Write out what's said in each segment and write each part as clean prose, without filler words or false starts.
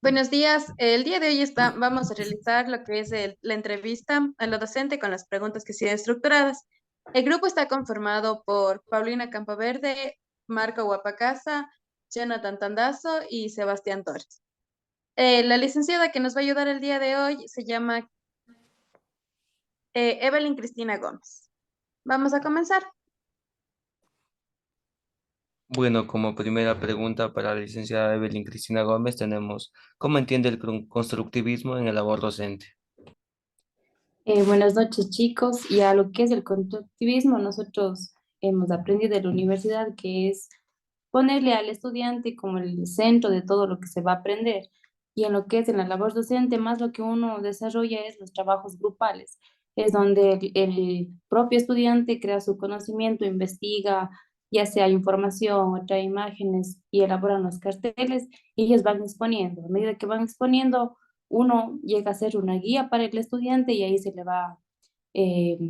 Buenos días. El día de hoy vamos a realizar lo que es la entrevista a la docente con las preguntas que siguen estructuradas. El grupo está conformado por Paulina Campoverde, Marco Guapacasa, Jonathan Tandazo y Sebastián Torres. La licenciada que nos va a ayudar el día de hoy se llama Evelyn Cristina Gómez. Vamos a comenzar. Bueno, como primera pregunta para la licenciada Evelyn Cristina Gómez tenemos, ¿cómo entiende el constructivismo en el labor docente? Buenas noches, chicos. Y a lo que es el constructivismo, nosotros hemos aprendido en la universidad que es ponerle al estudiante como el centro de todo lo que se va a aprender. Y en lo que es en la labor docente, más lo que uno desarrolla es los trabajos grupales. Es donde el propio estudiante crea su conocimiento, investiga, ya sea información o trae imágenes y elaboran los carteles y ellos van exponiendo. A medida que van exponiendo, uno llega a ser una guía para el estudiante y ahí se le va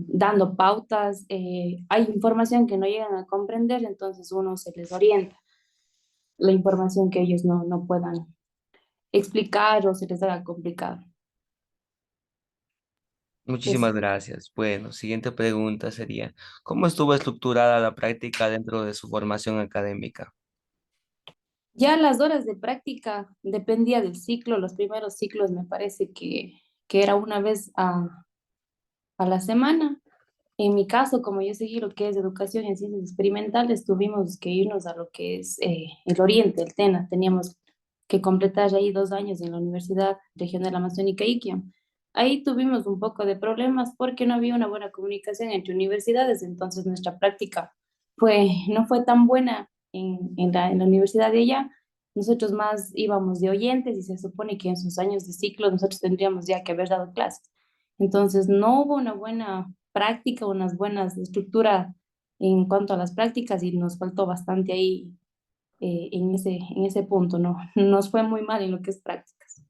dando pautas. Hay información que no llegan a comprender, entonces uno se les orienta la información que ellos no puedan explicar o se les haga complicado. Eso. Muchísimas gracias. Bueno, siguiente pregunta sería, ¿cómo estuvo estructurada la práctica dentro de su formación académica? Ya las horas de práctica dependía del ciclo. Los primeros ciclos me parece que era una vez a la semana. En mi caso, como yo seguí lo que es educación en ciencias experimentales, tuvimos que irnos a lo que es el Oriente, el TENA. Teníamos que completar ahí 2 años en la Universidad Regional Amazónica Iquiam. Ahí tuvimos un poco de problemas porque no había una buena comunicación entre universidades, entonces nuestra práctica no fue tan buena en la universidad de allá. Nosotros más íbamos de oyentes y se supone que en sus años de ciclo nosotros tendríamos ya que haber dado clases. Entonces no hubo una buena práctica, unas buenas estructuras en cuanto a las prácticas y nos faltó bastante ahí en ese punto, ¿no? Nos fue muy mal en lo que es prácticas.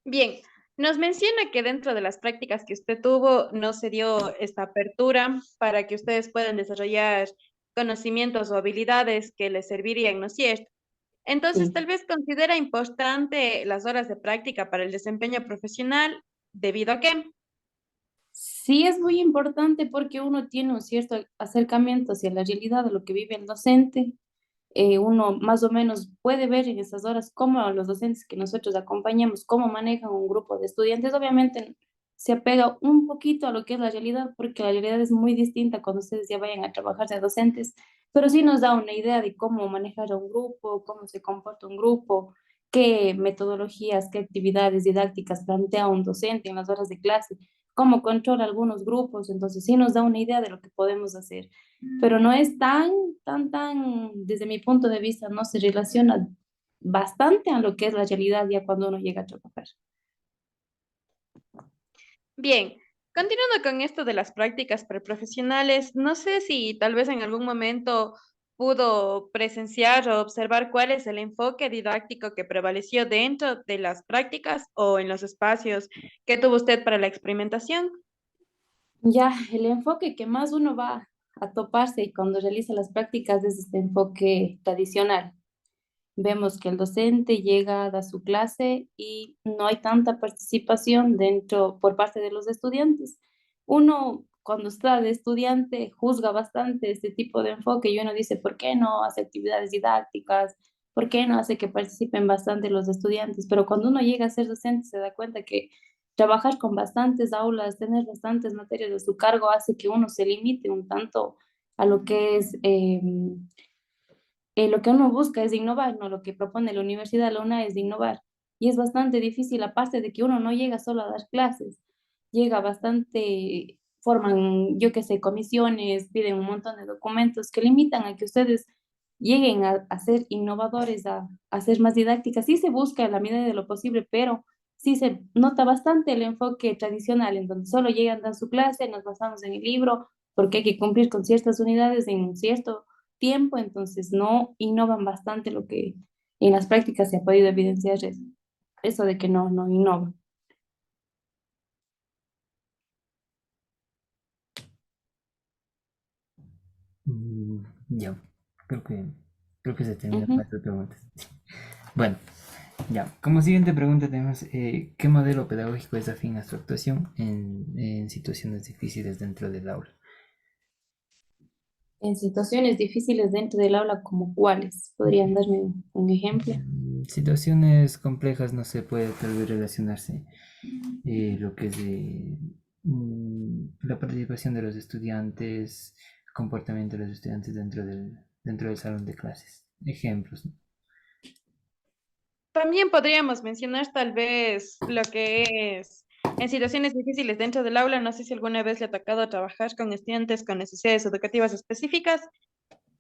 Bien, nos menciona que dentro de las prácticas que usted tuvo no se dio esta apertura para que ustedes puedan desarrollar conocimientos o habilidades que les servirían, ¿no es cierto? Entonces, Sí. tal vez considera importante las horas de práctica para el desempeño profesional, ¿debido a qué? Sí es muy importante porque uno tiene un cierto acercamiento hacia la realidad de lo que vive el docente. Uno más o menos puede ver en esas horas cómo los docentes que nosotros acompañamos, cómo manejan un grupo de estudiantes. Obviamente se apega un poquito a lo que es la realidad, porque la realidad es muy distinta cuando ustedes ya vayan a trabajar de docentes, pero sí nos da una idea de cómo manejar a un grupo, cómo se comporta un grupo, qué metodologías, qué actividades didácticas plantea un docente en las horas de clase, cómo controla algunos grupos. Entonces sí nos da una idea de lo que podemos hacer, pero no es desde mi punto de vista, no se relaciona bastante a lo que es la realidad ya cuando uno llega a trabajar. Bien, continuando con esto de las prácticas preprofesionales, no sé si tal vez en algún momento pudo presenciar o observar cuál es el enfoque didáctico que prevaleció dentro de las prácticas o en los espacios que tuvo usted para la experimentación. Ya, el enfoque que más uno va a toparse y cuando realiza las prácticas es este enfoque tradicional. Vemos que el docente llega, da su clase y no hay tanta participación dentro por parte de los estudiantes. Uno, cuando está de estudiante, juzga bastante este tipo de enfoque y uno dice, ¿por qué no hace actividades didácticas? ¿Por qué no hace que participen bastante los estudiantes? Pero cuando uno llega a ser docente se da cuenta que trabajar con bastantes aulas, tener bastantes materias de su cargo hace que uno se limite un tanto a lo que es lo que uno busca es innovar, ¿no? Lo que propone la universidad, la UNA, es de innovar. Y es bastante difícil, aparte de que uno no llega solo a dar clases, llega bastante, forman, yo qué sé, comisiones, piden un montón de documentos que limitan a que ustedes lleguen a ser innovadores, a ser más didácticas. Sí se busca en la medida de lo posible, pero sí se nota bastante el enfoque tradicional, en donde solo llegan, dan su clase, nos basamos en el libro, porque hay que cumplir con ciertas unidades en un cierto tiempo, entonces no innovan bastante lo que en las prácticas se ha podido evidenciar eso de que no innovan. Ya, creo que. Creo que se terminó con Ujú. estas preguntas. Bueno, ya. Como siguiente pregunta tenemos, ¿qué modelo pedagógico es afín a su actuación en situaciones difíciles dentro del aula? En situaciones difíciles dentro del aula, ¿como cuáles? ¿Podrían darme un ejemplo? Situaciones complejas no se puede tal vez relacionarse lo que es la participación de los estudiantes, comportamiento de los estudiantes dentro del salón de clases. Ejemplos, ¿no? También podríamos mencionar tal vez lo que es en situaciones difíciles dentro del aula. No sé si alguna vez le ha tocado trabajar con estudiantes con necesidades educativas específicas.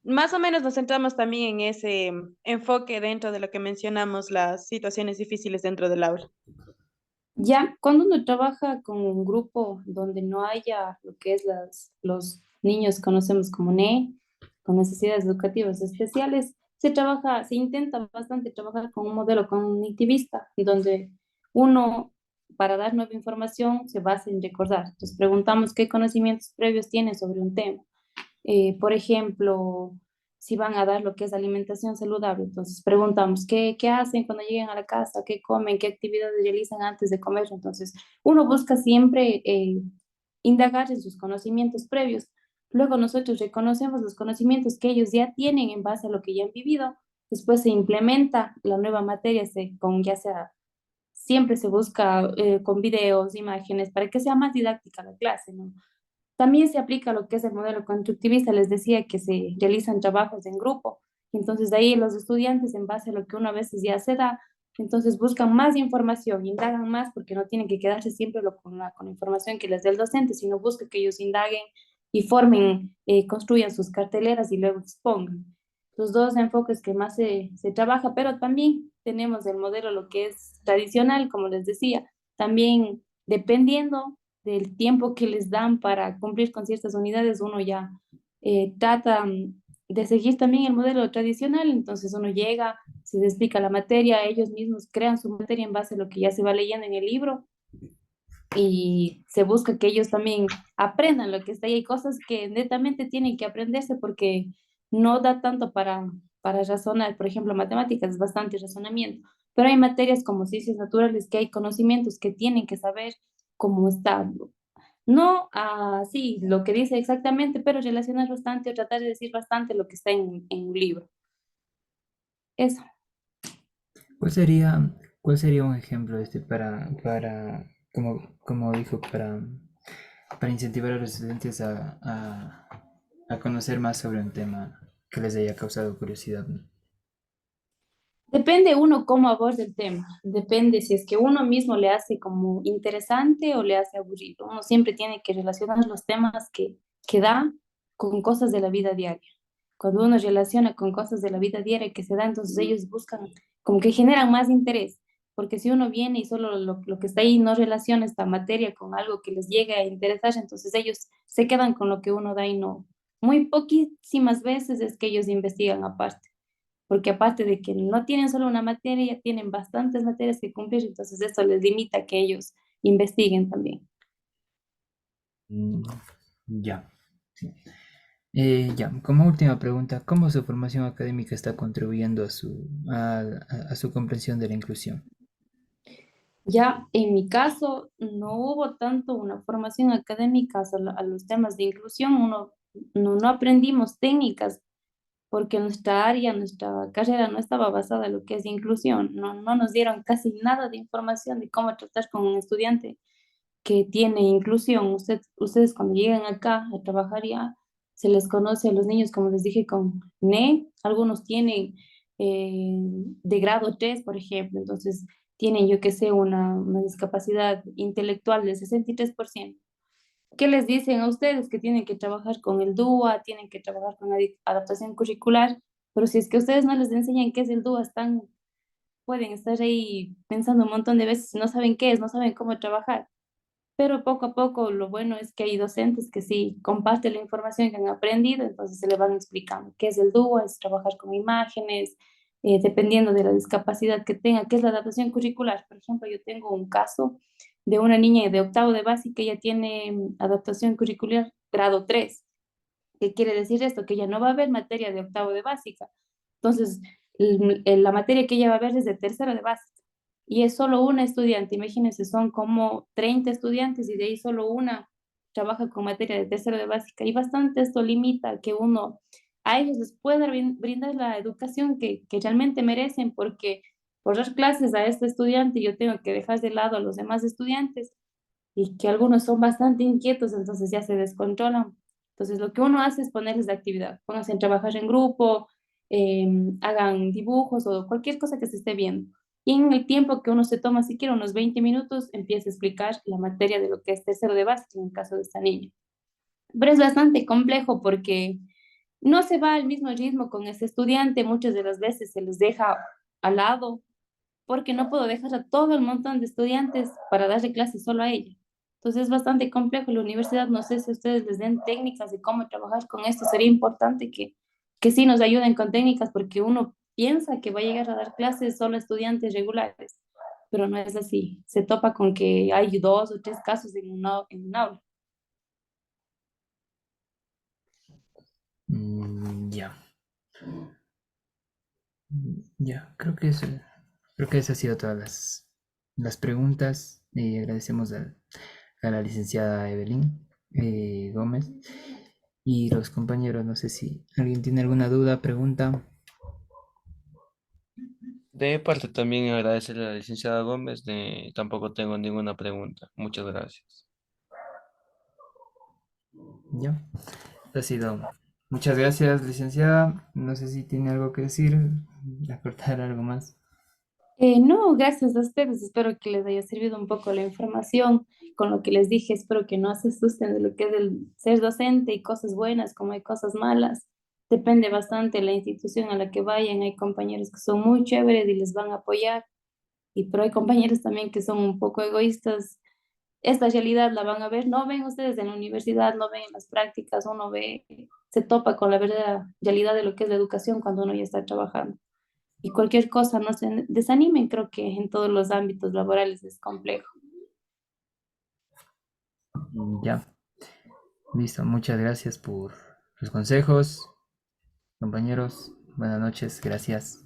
Más o menos nos centramos también en ese enfoque dentro de lo que mencionamos, las situaciones difíciles dentro del aula. Ya, cuando uno trabaja con un grupo donde no haya lo que es los niños conocemos como NE, con necesidades educativas especiales, se intenta bastante trabajar con un modelo cognitivista, donde uno, para dar nueva información, se basa en recordar. Entonces, preguntamos qué conocimientos previos tienen sobre un tema. Por ejemplo, si van a dar lo que es alimentación saludable, entonces preguntamos qué hacen cuando lleguen a la casa, qué comen, qué actividades realizan antes de comer. Entonces, uno busca siempre indagar en sus conocimientos previos. Luego nosotros reconocemos los conocimientos que ellos ya tienen en base a lo que ya han vivido. Después se implementa la nueva materia con ya sea, siempre se busca con videos, imágenes, para que sea más didáctica la clase, ¿no? También se aplica lo que es el modelo constructivista. Les decía que se realizan trabajos en grupo. Entonces, de ahí los estudiantes, en base a lo que uno a veces ya se da, entonces buscan más información, indagan más, porque no tienen que quedarse siempre con la información que les dé el docente, sino busca que ellos indaguen y formen, construyan sus carteleras y luego expongan. Los dos enfoques que más se trabaja, pero también tenemos el modelo, lo que es tradicional, como les decía, también dependiendo del tiempo que les dan para cumplir con ciertas unidades, uno ya trata de seguir también el modelo tradicional. Entonces uno llega, se les explica la materia, ellos mismos crean su materia en base a lo que ya se va leyendo en el libro y se busca que ellos también aprendan lo que está ahí. Hay cosas que netamente tienen que aprenderse porque no da tanto para razonar. Por ejemplo, matemáticas es bastante razonamiento, pero hay materias como ciencias naturales que hay conocimientos que tienen que saber cómo está. No así lo que dice exactamente, pero relacionar bastante o tratar de decir bastante lo que está en un libro. Eso. ¿Cuál sería, cuál sería un ejemplo como dijo, para incentivar a los estudiantes a conocer más sobre un tema que les haya causado curiosidad, ¿no? Depende uno cómo aborda el tema, depende si es que uno mismo le hace como interesante o le hace aburrido. Uno siempre tiene que relacionar los temas que da con cosas de la vida diaria. Cuando uno relaciona con cosas de la vida diaria que se da, entonces ellos buscan, como que generan más interés, porque si uno viene y solo lo que está ahí no relaciona esta materia con algo que les llegue a interesar, entonces ellos se quedan con lo que uno da y no. Muy poquísimas veces es que ellos investigan aparte, porque aparte de que no tienen solo una materia, tienen bastantes materias que cumplir, entonces eso les limita a que ellos investiguen también. Mm, ya, sí. Ya, como última pregunta, ¿cómo su formación académica está contribuyendo a su comprensión de la inclusión? Ya en mi caso, no hubo tanto una formación académica a los temas de inclusión. No aprendimos técnicas porque nuestra área, nuestra carrera no estaba basada en lo que es inclusión. No nos dieron casi nada de información de cómo tratar con un estudiante que tiene inclusión. Ustedes cuando llegan acá a trabajar ya se les conoce a los niños, como les dije, con NE. Algunos tienen de grado 3 por ejemplo. Entonces tienen, yo que sé, una discapacidad intelectual del 63%. ¿Qué les dicen a ustedes? Que tienen que trabajar con el DUA, tienen que trabajar con adaptación curricular, pero si es que ustedes no les enseñan qué es el DUA, pueden estar ahí pensando un montón de veces, no saben qué es, no saben cómo trabajar. Pero poco a poco lo bueno es que hay docentes que sí comparten la información que han aprendido, entonces se le van explicando qué es el DUA, es trabajar con imágenes, dependiendo de la discapacidad que tenga, qué es la adaptación curricular. Por ejemplo, yo tengo un caso de una niña de octavo de básica, ella tiene adaptación curricular grado 3. ¿Qué quiere decir esto? Que ya no va a haber materia de octavo de básica, Entonces, la materia que ella va a ver es de tercero de básica y es solo una estudiante. Imagínense, son como 30 estudiantes y de ahí solo una trabaja con materia de tercero de básica. Y bastante esto limita que uno a ellos les pueda brindar la educación que realmente merecen, porque por dar clases a este estudiante yo tengo que dejar de lado a los demás estudiantes y que algunos son bastante inquietos, entonces ya se descontrolan. Entonces lo que uno hace es ponerles de actividad, pónganse a trabajar en grupo, hagan dibujos o cualquier cosa que se esté viendo. Y en el tiempo que uno se toma, siquiera unos 20 minutos, empieza a explicar la materia de lo que es tercero de básica en el caso de esta niña. Pero es bastante complejo porque no se va al mismo ritmo con ese estudiante, muchas de las veces se les deja al lado porque no puedo dejar a todo el montón de estudiantes para darle clases solo a ella. Entonces es bastante complejo. La universidad, no sé si ustedes les den técnicas de cómo trabajar con esto. Sería importante que sí nos ayuden con técnicas porque uno piensa que va a llegar a dar clases solo a estudiantes regulares, pero no es así. Se topa con que hay 2 o 3 casos en un aula. Ya. Ya, creo que esas han sido todas las preguntas. Agradecemos a la licenciada Evelyn Gómez y los compañeros. No sé si alguien tiene alguna duda, pregunta. De mi parte también agradecerle a la licenciada Gómez. Tampoco tengo ninguna pregunta. Muchas gracias. Ya, ha sido. Muchas gracias, licenciada. No sé si tiene algo que decir, aportar algo más. No, gracias a ustedes. Espero que les haya servido un poco la información. Con lo que les dije, espero que no se asusten de lo que es el ser docente y cosas buenas como hay cosas malas. Depende bastante de la institución a la que vayan. Hay compañeros que son muy chéveres y les van a apoyar, pero hay compañeros también que son un poco egoístas. Esta realidad la van a ver, no ven ustedes en la universidad, no ven en las prácticas, uno ve, se topa con la verdadera realidad de lo que es la educación cuando uno ya está trabajando y cualquier cosa, no se desanimen, creo que en todos los ámbitos laborales es complejo. Ya, listo. Muchas gracias por los consejos, compañeros. Buenas noches, gracias.